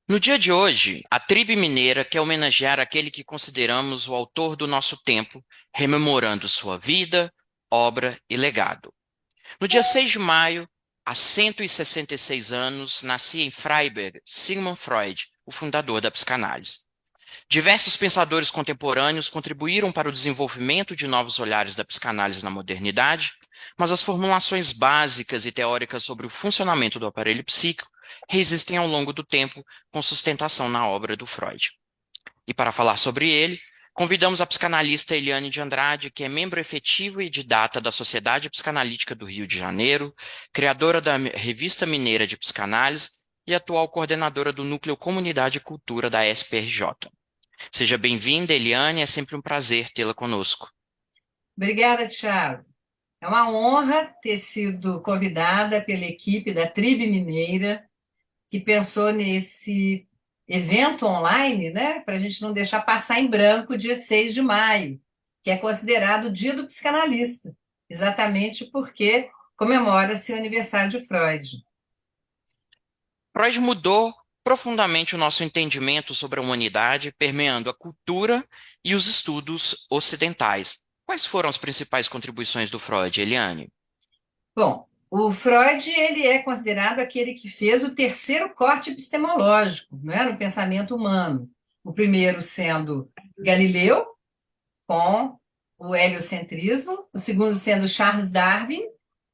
No dia de hoje, a tribo mineira quer homenagear aquele que consideramos o autor do nosso tempo, rememorando sua vida, obra e legado. No dia 6 de maio, há 166 anos, nascia em Freiberg Sigmund Freud, o fundador da psicanálise. Diversos pensadores contemporâneos contribuíram para o desenvolvimento de novos olhares da psicanálise na modernidade, mas as formulações básicas e teóricas sobre o funcionamento do aparelho psíquico resistem ao longo do tempo, com sustentação na obra do Freud. E para falar sobre ele, convidamos a psicanalista Eliane de Andrade, que é membro efetivo e didata da Sociedade Psicanalítica do Rio de Janeiro, criadora da Revista Mineira de Psicanálise e atual coordenadora do Núcleo Comunidade e Cultura da SPRJ. Seja bem-vinda, Eliane, é sempre um prazer tê-la conosco. Obrigada, Thiago. É uma honra ter sido convidada pela equipe da Tribe Mineira, que pensou nesse evento online, né, para a gente não deixar passar em branco o dia 6 de maio, que é considerado o Dia do Psicanalista, exatamente porque comemora-se o aniversário de Freud. Freud mudou profundamente o nosso entendimento sobre a humanidade, permeando a cultura e os estudos ocidentais. Quais foram as principais contribuições do Freud, Eliane? Bom, o Freud ele é considerado aquele que fez o terceiro corte epistemológico, não é, no pensamento humano. O primeiro sendo Galileu, com o heliocentrismo, o segundo sendo Charles Darwin,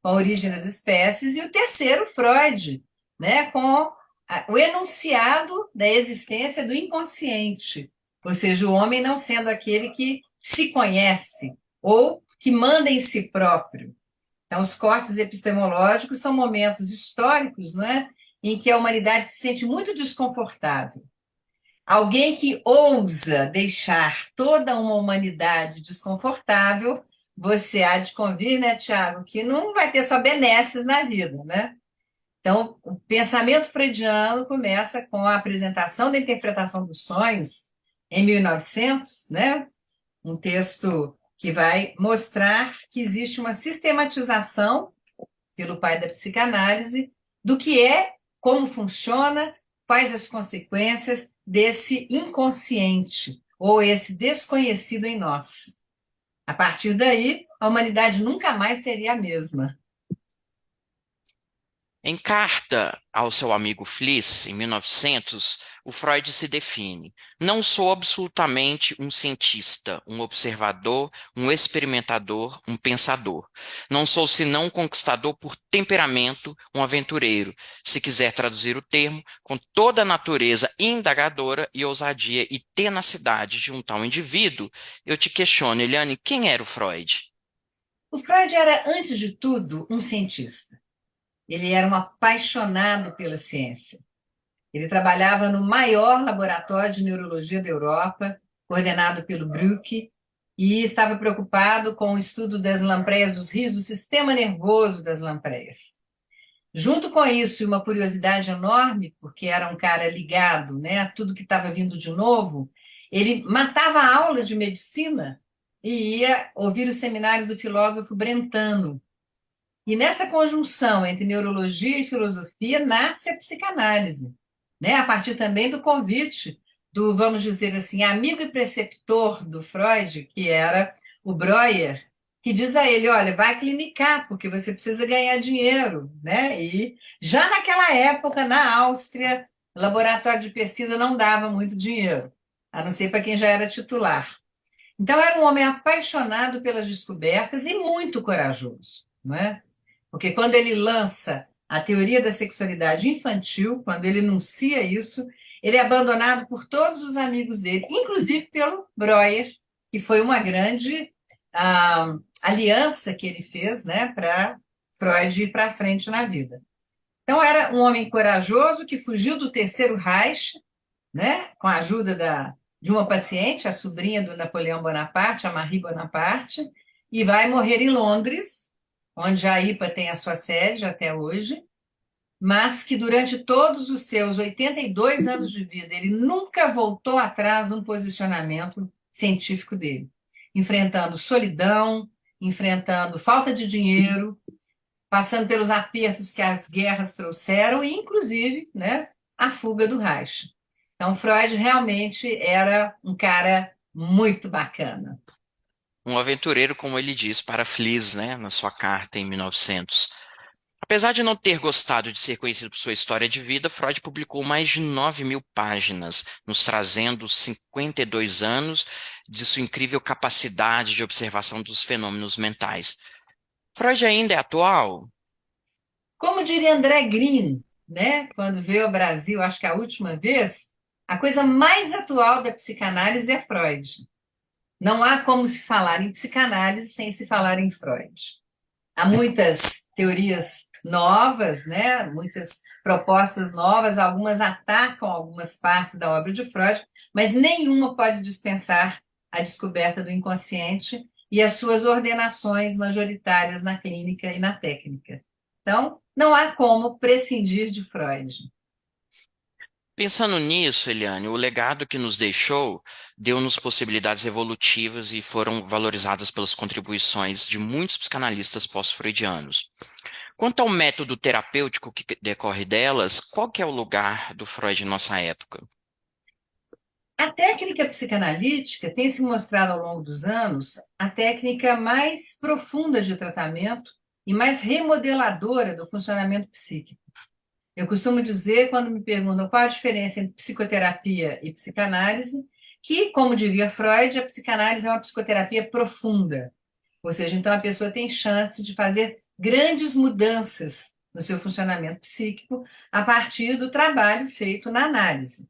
com a origem das espécies, e o terceiro, Freud, né, com o enunciado da existência do inconsciente, ou seja, o homem não sendo aquele que se conhece ou que manda em si próprio. Então, os cortes epistemológicos são momentos históricos, né, em que a humanidade se sente muito desconfortável. Alguém que ousa deixar toda uma humanidade desconfortável, você há de convir, né, Tiago, que não vai ter só benesses na vida, né? Então, o pensamento freudiano começa com a apresentação da interpretação dos sonhos em 1900, né? Um texto que vai mostrar que existe uma sistematização pelo pai da psicanálise do que é, como funciona, quais as consequências desse inconsciente ou esse desconhecido em nós. A partir daí, a humanidade nunca mais seria a mesma. Em carta ao seu amigo Fliss, em 1900, o Freud se define: não sou absolutamente um cientista, um observador, um experimentador, um pensador. Não sou senão um conquistador por temperamento, um aventureiro, se quiser traduzir o termo, com toda a natureza indagadora e ousadia e tenacidade de um tal indivíduo. Eu te questiono, Eliane, quem era o Freud? O Freud era, antes de tudo, um cientista. Ele era um apaixonado pela ciência. Ele trabalhava no maior laboratório de neurologia da Europa, coordenado pelo Brück, e estava preocupado com o estudo das lampreias dos rios, do sistema nervoso das lampreias. Junto com isso, e uma curiosidade enorme, porque era um cara ligado, né, a tudo que estava vindo de novo, ele matava a aula de medicina e ia ouvir os seminários do filósofo Brentano. E nessa conjunção entre neurologia e filosofia nasce a psicanálise, né? A partir também do convite do, vamos dizer assim, amigo e preceptor do Freud, que era o Breuer, que diz a ele, olha, vai clinicar, porque você precisa ganhar dinheiro, né? E já naquela época, na Áustria, o laboratório de pesquisa não dava muito dinheiro, a não ser para quem já era titular. Então, era um homem apaixonado pelas descobertas e muito corajoso, não é? Porque quando ele lança a teoria da sexualidade infantil, quando ele enuncia isso, ele é abandonado por todos os amigos dele, inclusive pelo Breuer, que foi uma grande aliança que ele fez, né, para Freud ir para frente na vida. Então, era um homem corajoso que fugiu do Terceiro Reich, né, com a ajuda de uma paciente, a sobrinha do Napoleão Bonaparte, a Marie Bonaparte, e vai morrer em Londres, onde a IPA tem a sua sede até hoje, mas que durante todos os seus 82 anos de vida, ele nunca voltou atrás no posicionamento científico dele, enfrentando solidão, enfrentando falta de dinheiro, passando pelos apertos que as guerras trouxeram e, inclusive, né, a fuga do Reich. Então, Freud realmente era um cara muito bacana. Um aventureiro, como ele diz para Fliss, né, na sua carta em 1900. Apesar de não ter gostado de ser conhecido por sua história de vida, Freud publicou mais de 9.000 páginas, nos trazendo 52 anos de sua incrível capacidade de observação dos fenômenos mentais. Freud ainda é atual? Como diria André Green, né, quando veio ao Brasil, acho que a última vez, a coisa mais atual da psicanálise é Freud. Não há como se falar em psicanálise sem se falar em Freud. Há muitas teorias novas, né? Muitas propostas novas, algumas atacam algumas partes da obra de Freud, mas nenhuma pode dispensar a descoberta do inconsciente e as suas ordenações majoritárias na clínica e na técnica. Então, não há como prescindir de Freud. Pensando nisso, Eliane, o legado que nos deixou deu-nos possibilidades evolutivas e foram valorizadas pelas contribuições de muitos psicanalistas pós-freudianos. Quanto ao método terapêutico que decorre delas, qual que é o lugar do Freud em nossa época? A técnica psicanalítica tem se mostrado ao longo dos anos a técnica mais profunda de tratamento e mais remodeladora do funcionamento psíquico. Eu costumo dizer, quando me perguntam qual a diferença entre psicoterapia e psicanálise, que, como diria Freud, a psicanálise é uma psicoterapia profunda. Ou seja, então a pessoa tem chance de fazer grandes mudanças no seu funcionamento psíquico a partir do trabalho feito na análise.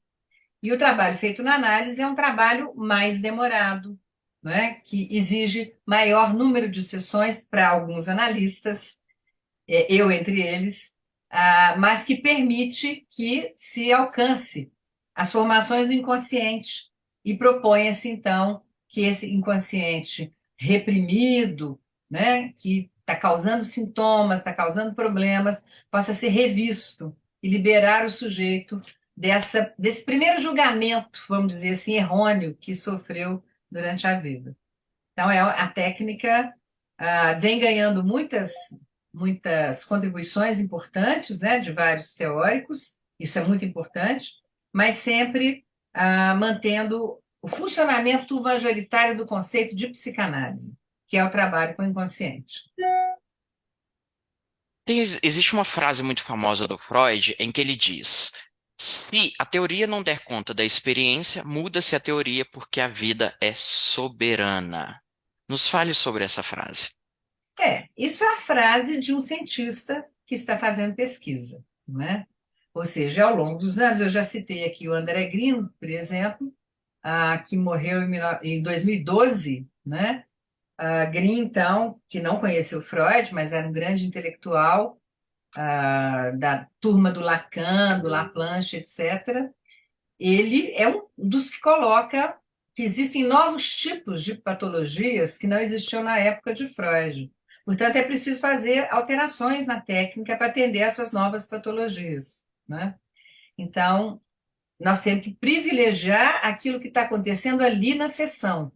E o trabalho feito na análise é um trabalho mais demorado, não é? Que exige maior número de sessões para alguns analistas, eu entre eles, mas que permite que se alcance as formações do inconsciente e proponha-se, então, que esse inconsciente reprimido, né, que está causando sintomas, está causando problemas, possa ser revisto e liberar o sujeito desse primeiro julgamento, vamos dizer assim, errôneo que sofreu durante a vida. Então, a técnica vem ganhando muitas contribuições importantes, né, de vários teóricos, isso é muito importante, mas sempre mantendo o funcionamento majoritário do conceito de psicanálise, que é o trabalho com o inconsciente. Existe uma frase muito famosa do Freud em que ele diz: se a teoria não der conta da experiência, muda-se a teoria porque a vida é soberana. Nos fale sobre essa frase. Isso é a frase de um cientista que está fazendo pesquisa, não é? Ou seja, ao longo dos anos, eu já citei aqui o André Green, por exemplo, que morreu em 2012, né? Green, então, que não conheceu Freud, mas era um grande intelectual da turma do Lacan, do Laplanche, etc. Ele é um dos que coloca que existem novos tipos de patologias que não existiam na época de Freud. Portanto, é preciso fazer alterações na técnica para atender essas novas patologias, né? Então, nós temos que privilegiar aquilo que está acontecendo ali na sessão.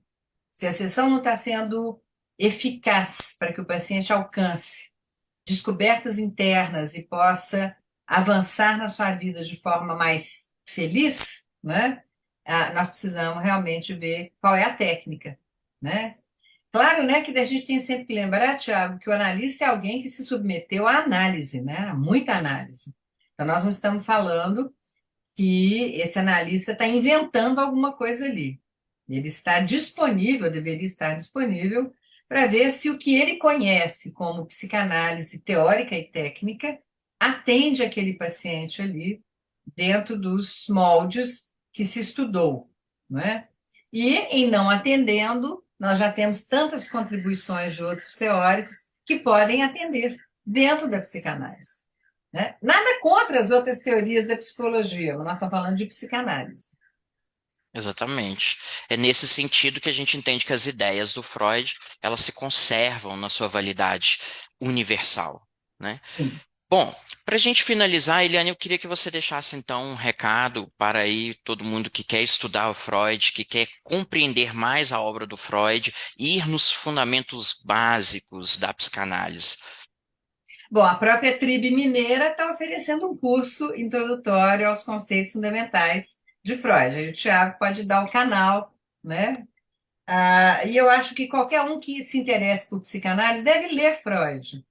Se a sessão não está sendo eficaz para que o paciente alcance descobertas internas e possa avançar na sua vida de forma mais feliz, né? Nós precisamos realmente ver qual é a técnica, né? Claro, né, que a gente tem sempre que lembrar, Tiago, que o analista é alguém que se submeteu à análise, né? A muita análise. Então, nós não estamos falando que esse analista está inventando alguma coisa ali. Ele está disponível, deveria estar disponível, para ver se o que ele conhece como psicanálise teórica e técnica atende aquele paciente ali dentro dos moldes que se estudou, não é? E em não atendendo, nós já temos tantas contribuições de outros teóricos que podem atender dentro da psicanálise. Né? Nada contra as outras teorias da psicologia, mas nós estamos falando de psicanálise. Exatamente. É nesse sentido que a gente entende que as ideias do Freud, elas se conservam na sua validade universal, né? Sim. Bom, para a gente finalizar, Eliane, eu queria que você deixasse então um recado para aí todo mundo que quer estudar o Freud, que quer compreender mais a obra do Freud, e ir nos fundamentos básicos da psicanálise. Bom, a própria Tribe Mineira está oferecendo um curso introdutório aos conceitos fundamentais de Freud. Aí o Tiago pode dar o canal, né? E eu acho que qualquer um que se interesse por psicanálise deve ler Freud.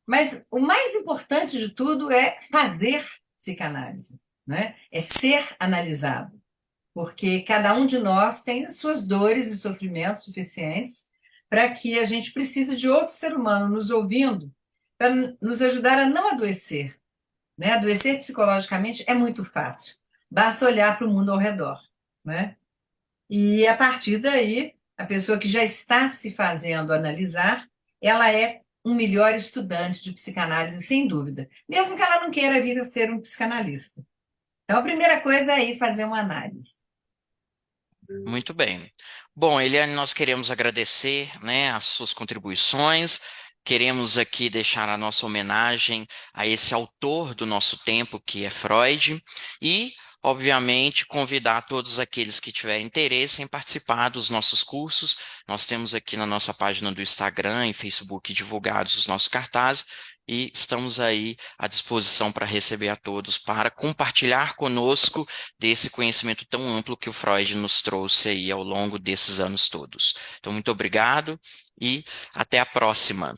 Mas o mais importante de tudo é fazer psicanálise, né? É ser analisado, porque cada um de nós tem as suas dores e sofrimentos suficientes para que a gente precise de outro ser humano nos ouvindo para nos ajudar a não adoecer, né? Adoecer psicologicamente é muito fácil, basta olhar para o mundo ao redor, né? E a partir daí, a pessoa que já está se fazendo analisar, ela é um melhor estudante de psicanálise, sem dúvida, mesmo que ela não queira vir a ser um psicanalista. Então, a primeira coisa é ir fazer uma análise. Muito bem. Bom, Eliane, nós queremos agradecer, né, as suas contribuições. Queremos aqui deixar a nossa homenagem a esse autor do nosso tempo, que é Freud, e, obviamente, convidar todos aqueles que tiverem interesse em participar dos nossos cursos. Nós temos aqui na nossa página do Instagram e Facebook divulgados os nossos cartazes. E estamos aí à disposição para receber a todos, para compartilhar conosco desse conhecimento tão amplo que o Freud nos trouxe aí ao longo desses anos todos. Então, muito obrigado e até a próxima.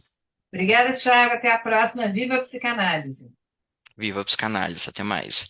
Obrigada, Thiago. Até a próxima. Viva a psicanálise! Viva a psicanálise, até mais.